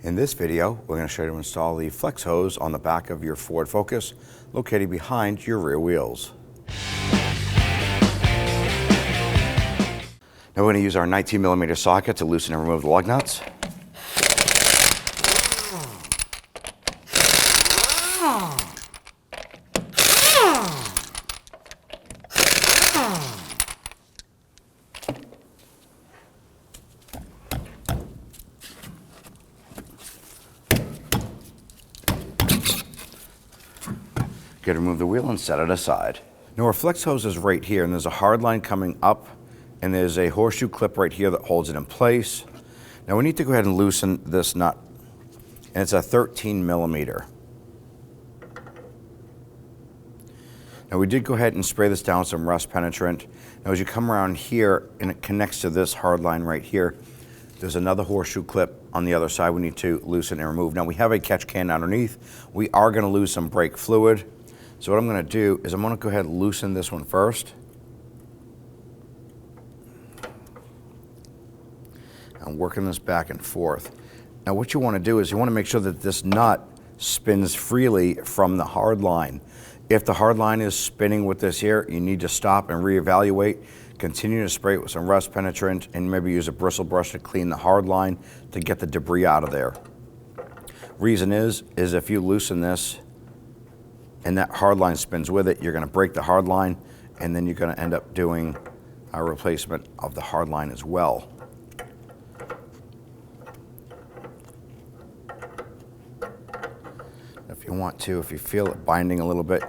In this video, we're going to show you how to install the flex hose on the back of your Ford Focus, located behind your rear wheels. Now we're going to use our 19mm socket to loosen and remove the lug nuts. Got to remove the wheel and set it aside. Now our flex hose is right here, and there's a hard line coming up, and there's a horseshoe clip right here that holds it in place. Now we need to go ahead and loosen this nut, and it's a 13mm. Now we did go ahead and spray this down with some rust penetrant. Now as you come around here, and it connects to this hard line right here, there's another horseshoe clip on the other side we need to loosen and remove. Now we have a catch can underneath. We are going to lose some brake fluid. So what I'm going to do is I'm going to go ahead and loosen this one first. I'm working this back and forth. Now what you want to do is you want to make sure that this nut spins freely from the hard line. If the hard line is spinning with this here, you need to stop and reevaluate. Continue to spray it with some rust penetrant and maybe use a bristle brush to clean the hard line to get the debris out of there. Reason is if you loosen this and that hard line spins with it, you're going to break the hard line, and then you're going to end up doing a replacement of the hard line as well. If you want to, if you feel it binding a little bit,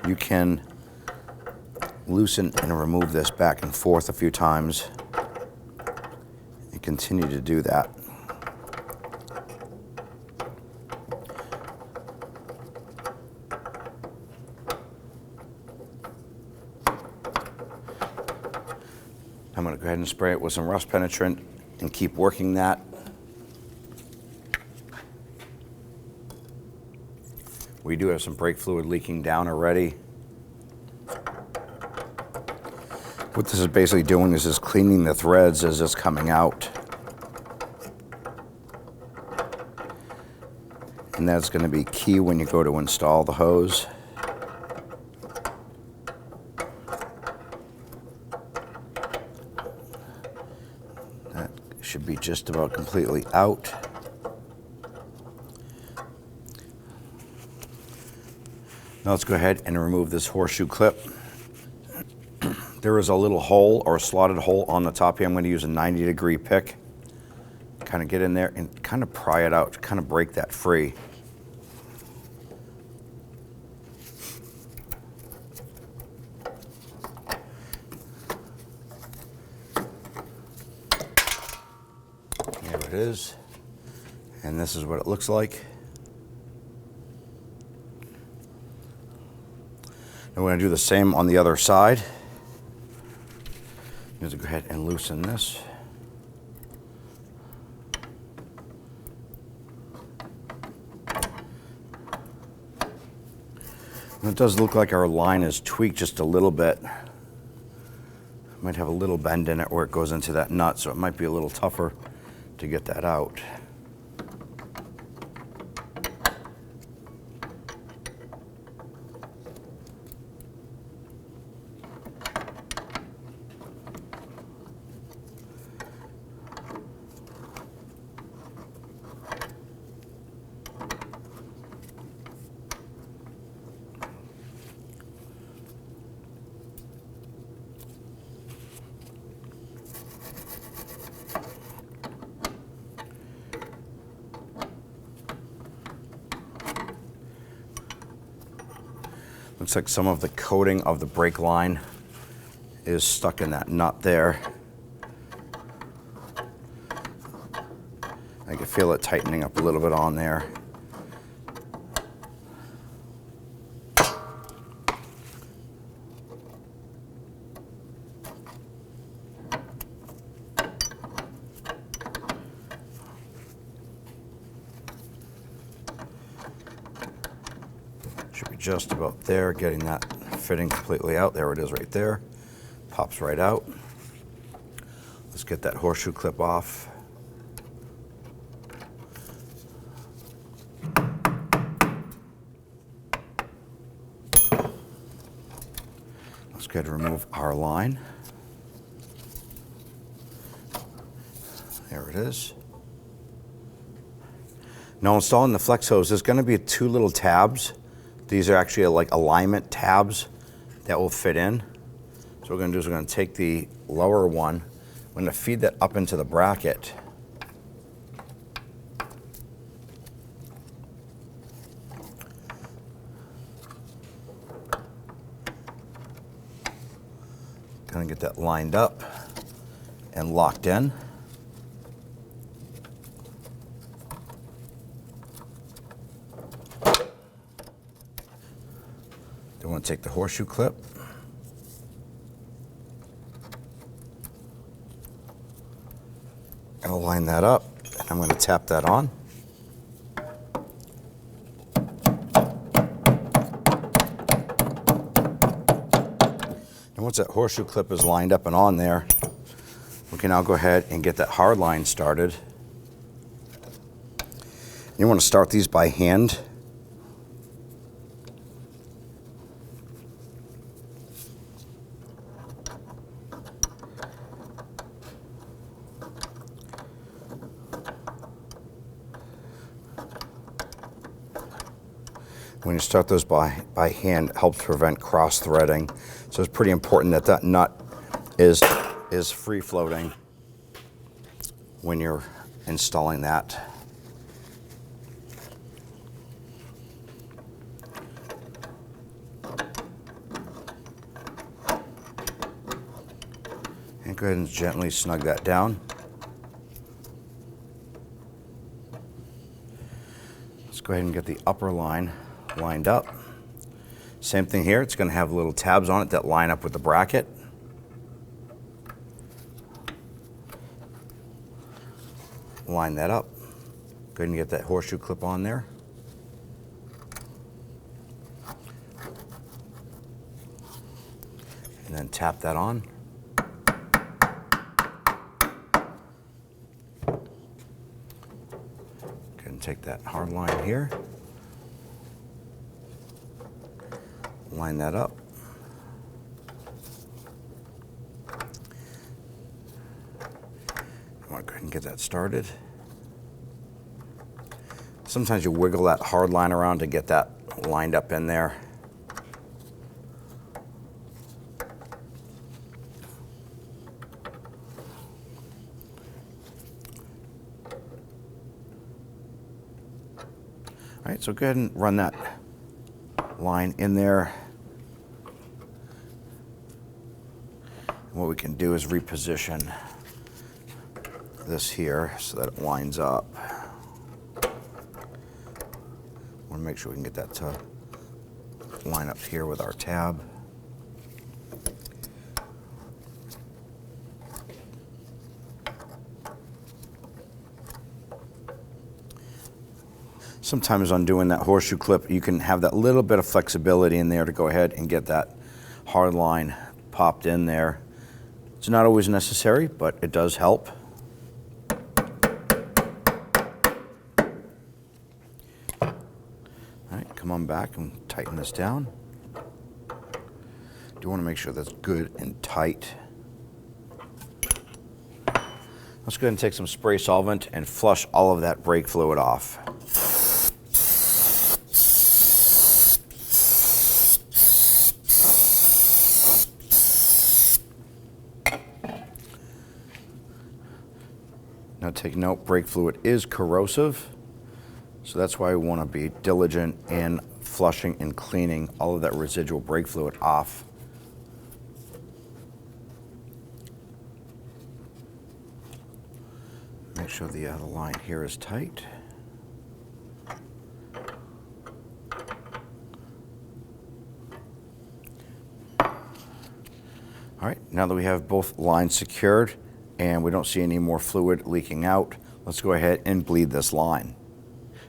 you can loosen and remove this back and forth a few times and continue to do that. I'm going to go ahead and spray it with some rust penetrant and keep working that. We do have some brake fluid leaking down already. What this is basically doing is just cleaning the threads as it's coming out. And that's going to be key when you go to install the hose. That should be just about completely out. Now let's go ahead and remove this horseshoe clip. There is a little hole or a slotted hole on the top here. I'm going to use a 90-degree pick. Kind of get in there and kind of pry it out, kind of break that free. There it is. And this is what it looks like. And we're going to do the same on the other side. I'm going to go ahead and loosen this. And it does look like our line is tweaked just a little bit. Might have a little bend in it where it goes into that nut, so it might be a little tougher to get that out. Looks like some of the coating of the brake line is stuck in that nut there. I can feel it tightening up a little bit on there. Should be just about there, getting that fitting completely out. There it is right there. Pops right out. Let's get that horseshoe clip off. go ahead and remove our line. There it is. Now installing the flex hose, there's going to be 2 little tabs. These are actually like alignment tabs that will fit in. So what we're going to do is we're going to take the lower one, we're going to feed that up into the bracket. Going to get that lined up and locked in. Then we'll take the horseshoe clip. I'll line that up, and I'm going to tap that on. And once that horseshoe clip is lined up and on there, we can now go ahead and get that hard line started. You want to start these by hand. When you start those by hand, it helps prevent cross-threading. So it's pretty important that that nut is free-floating when you're installing that. And go ahead and gently snug that down. Let's go ahead and get the upper line lined up. Same thing here, it's going to have little tabs on it that line up with the bracket. Line that up. Go ahead and get that horseshoe clip on there. And then tap that on. Go ahead and take that hard line here. Line that up. I want to go ahead and get that started. Sometimes you wiggle that hard line around to get that lined up in there. All right, so go ahead and run that line in there. And what we can do is reposition this here so that it lines up. Want to make sure we can get that to line up here with our tab. Sometimes on doing that horseshoe clip, you can have that little bit of flexibility in there to go ahead and get that hard line popped in there. It's not always necessary, but it does help. All right, come on back and tighten this down. Do want to make sure that's good and tight. Let's go ahead and take some spray solvent and flush all of that brake fluid off. Now take note, brake fluid is corrosive, so that's why we want to be diligent in flushing and cleaning all of that residual brake fluid off. Make sure the line here is tight. All right, now that we have both lines secured and we don't see any more fluid leaking out, let's go ahead and bleed this line.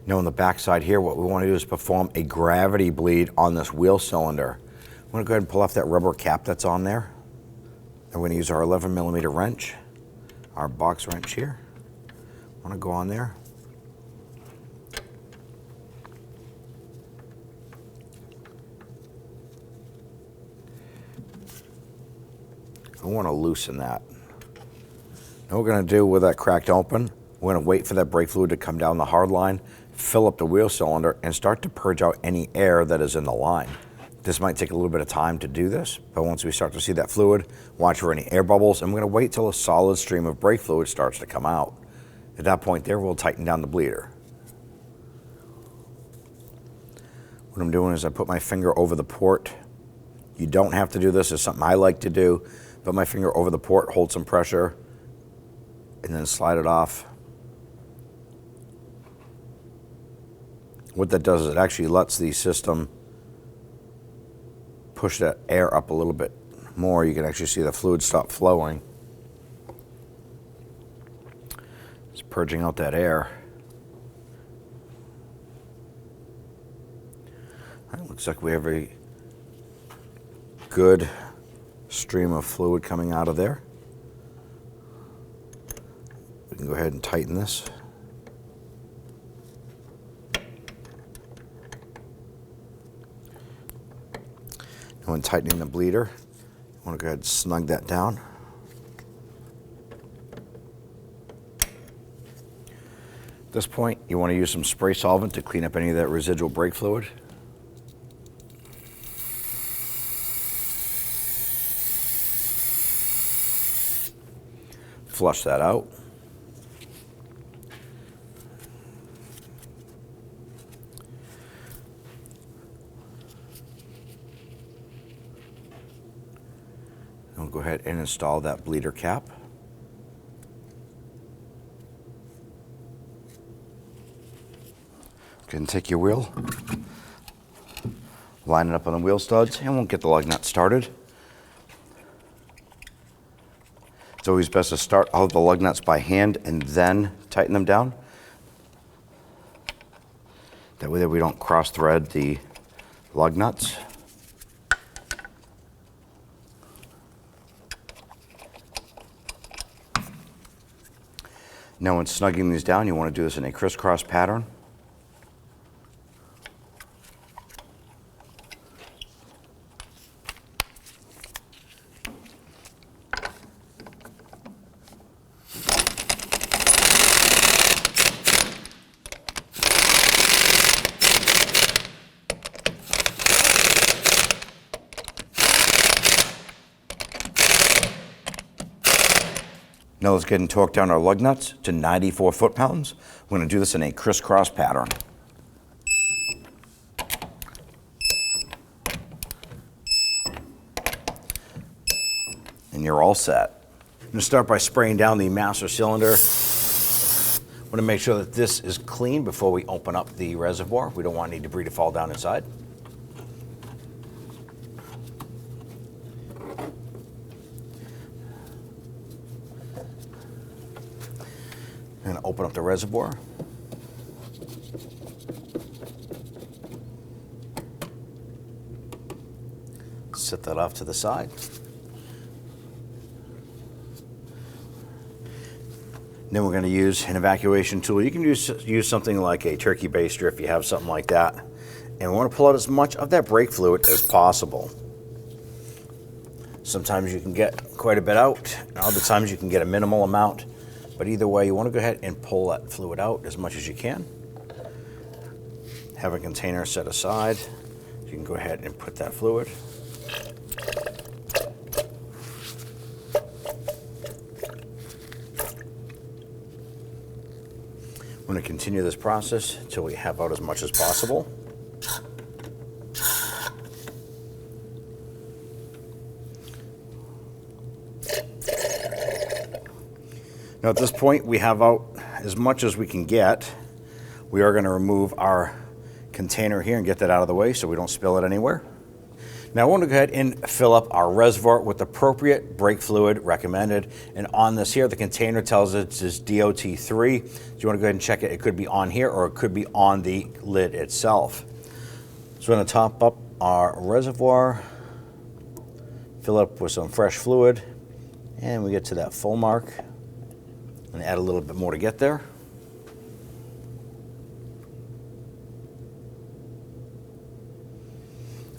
Now on the back side here, what we want to do is perform a gravity bleed on this wheel cylinder. I'm going to go ahead and pull off that rubber cap that's on there. And we're going to use our 11mm wrench, our box wrench here. I want to go on there. We want to loosen that. Now what we're going to do with that cracked open, we're going to wait for that brake fluid to come down the hard line, fill up the wheel cylinder, and start to purge out any air that is in the line. This might take a little bit of time to do this, but once we start to see that fluid, watch for any air bubbles, and we're going to wait till a solid stream of brake fluid starts to come out. At that point there, we'll tighten down the bleeder. What I'm doing is I put my finger over the port. You don't have to do this. It's something I like to do. Put my finger over the port, hold some pressure, and then slide it off. What that does is it actually lets the system push that air up a little bit more. You can actually see the fluid stop flowing. It's purging out that air. It looks like we have a good stream of fluid coming out of there. We can go ahead and tighten this. And when tightening the bleeder, you want to go ahead and snug that down. At this point, you want to use some spray solvent to clean up any of that residual brake fluid. Flush that out. And we'll go ahead and install that bleeder cap. Go ahead and take your wheel, line it up on the wheel studs, and we'll get the lug nut started. It's always best to start all of the lug nuts by hand and then tighten them down. That way that we don't cross thread the lug nuts. Now when snugging these down, you want to do this in a crisscross pattern. Now let's get and torque down our lug nuts to 94 foot-pounds. We're going to do this in a crisscross pattern. And you're all set. I'm going to start by spraying down the master cylinder. I want to make sure that this is clean before we open up the reservoir. We don't want any debris to fall down inside. And open up the reservoir. Set that off to the side. Then we're going to use an evacuation tool. You can use something like a turkey baster if you have something like that. And we want to pull out as much of that brake fluid as possible. Sometimes you can get quite a bit out, and other times you can get a minimal amount. But either way, you want to go ahead and pull that fluid out as much as you can. Have a container set aside. You can go ahead and put that fluid. I'm going to continue this process until we have out as much as possible. Now at this point, we have out as much as we can get. We are going to remove our container here and get that out of the way so we don't spill it anywhere. Now I want to go ahead and fill up our reservoir with appropriate brake fluid recommended. And on this here, the container tells us it's DOT3. So you want to go ahead and check it. It could be on here or it could be on the lid itself. So we're going to top up our reservoir, fill it up with some fresh fluid, and we get to that full mark. And add a little bit more to get there.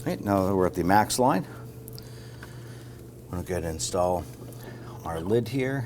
Right, now that we're at the max line, I'm going to go ahead and install our lid here.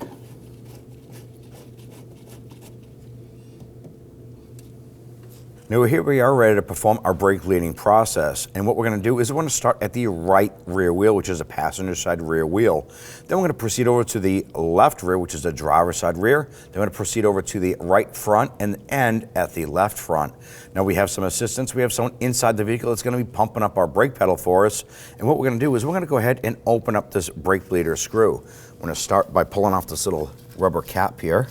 Now here we are ready to perform our brake leading process. And what we're going to do is we're going to start at the right rear wheel, which is the passenger side rear wheel. Then we're going to proceed over to the left rear, which is the driver's side rear. Then we're going to proceed over to the right front and end at the left front. Now we have some assistance. We have someone inside the vehicle that's going to be pumping up our brake pedal for us. And what we're going to do is we're going to go ahead and open up this brake leader screw. I'm going to start by pulling off this little rubber cap here.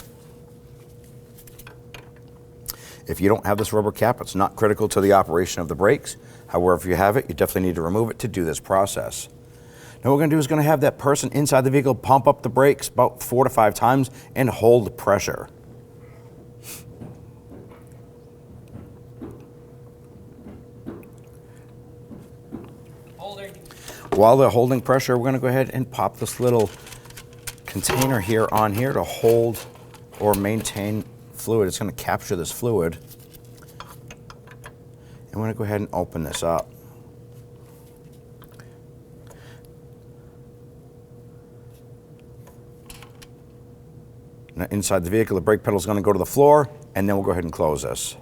If you don't have this rubber cap, it's not critical to the operation of the brakes. However, if you have it, you definitely need to remove it to do this process. Now what we're going to do is going to have that person inside the vehicle pump up the brakes about 4 to 5 times and hold pressure. Holding. While they're holding pressure, we're going to go ahead and pop this little container here on here to hold or maintain fluid. It's going to capture this fluid. And we're going to go ahead and open this up. Now inside the vehicle, the brake pedal is going to go to the floor, and then we'll go ahead and close this.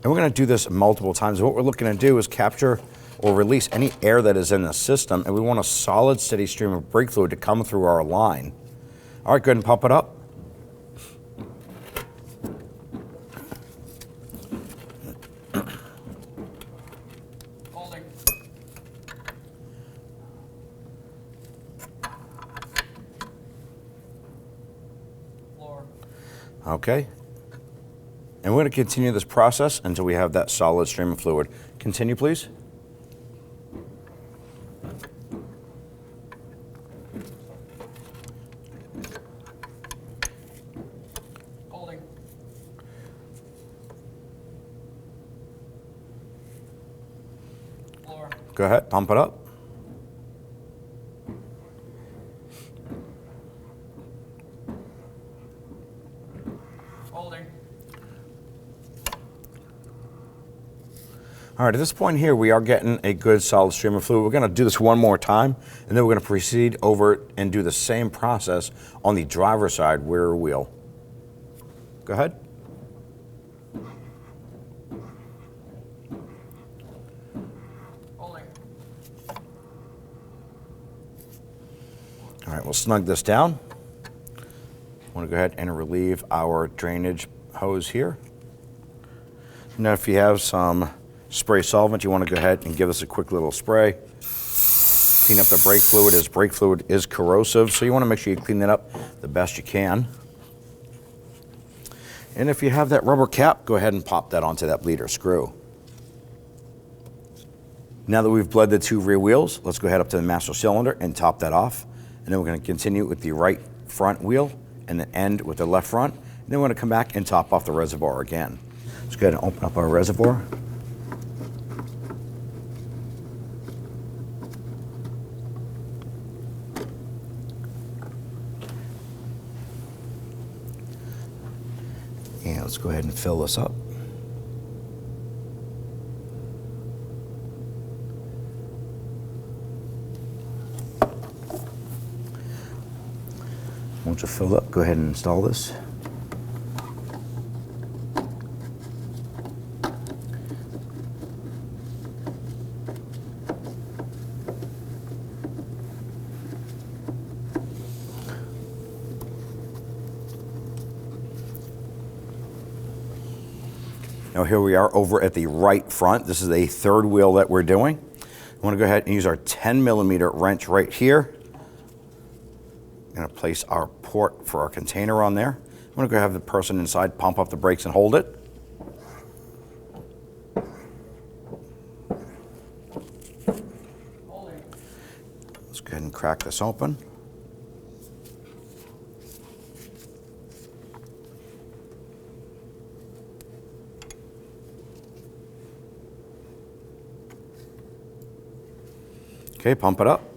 And we're going to do this multiple times. What we're looking to do is capture or release any air that is in the system, and we want a solid, steady stream of brake fluid to come through our line. All right, go ahead and pump it up. Okay, and we're going to continue this process until we have that solid stream of fluid. Continue, please. Holding. Floor. Go ahead, pump it up. All right, at this point here, we are getting a good solid stream of fluid. We're going to do this one more time, and then we're going to proceed over and do the same process on the driver's side rear wheel. Go ahead. Holding. All right, we'll snug this down. I want to go ahead and relieve our drainage hose here. Now, if you have some spray solvent, you want to go ahead and give this a quick little spray. Clean up the brake fluid, as brake fluid is corrosive, so you want to make sure you clean it up the best you can. And if you have that rubber cap, go ahead and pop that onto that bleeder screw. Now that we've bled the 2 rear wheels, let's go ahead up to the master cylinder and top that off. And then we're going to continue with the right front wheel and then end with the left front. And then we're going to come back and top off the reservoir again. Let's go ahead and open up our reservoir. And let's go ahead and fill this up. Once you're filled up, go ahead and install this. Now here we are over at the right front. This is a 3rd wheel that we're doing. We want to go ahead and use our 10mm wrench right here. I'm going to place our port for our container on there. I'm going to go have the person inside pump up the brakes and hold it. Let's go ahead and crack this open. Okay, pump it up.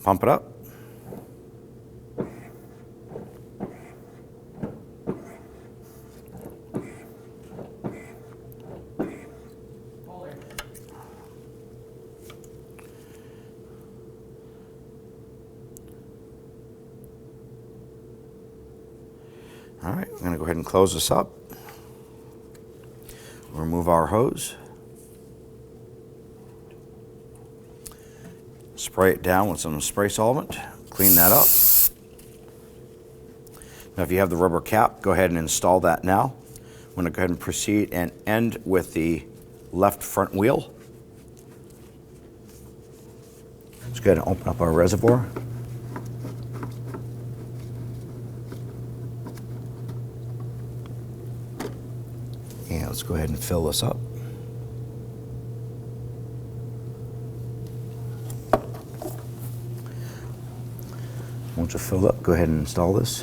Pump it up. All right, I'm going to go ahead and close this up. Remove our hose. Spray it down with some spray solvent. Clean that up. Now if you have the rubber cap, go ahead and install that now. I'm going to go ahead and proceed and end with the left front wheel. Let's go ahead and open up our reservoir. And let's go ahead and fill this up. Once it's filled up, go ahead and install this.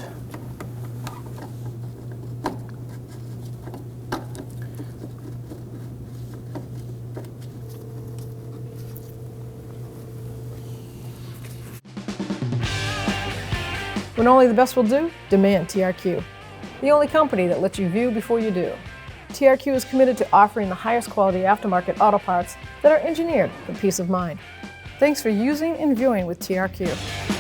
When only the best will do, demand TRQ. The only company that lets you view before you do. TRQ is committed to offering the highest quality aftermarket auto parts that are engineered for peace of mind. Thanks for using and viewing with TRQ.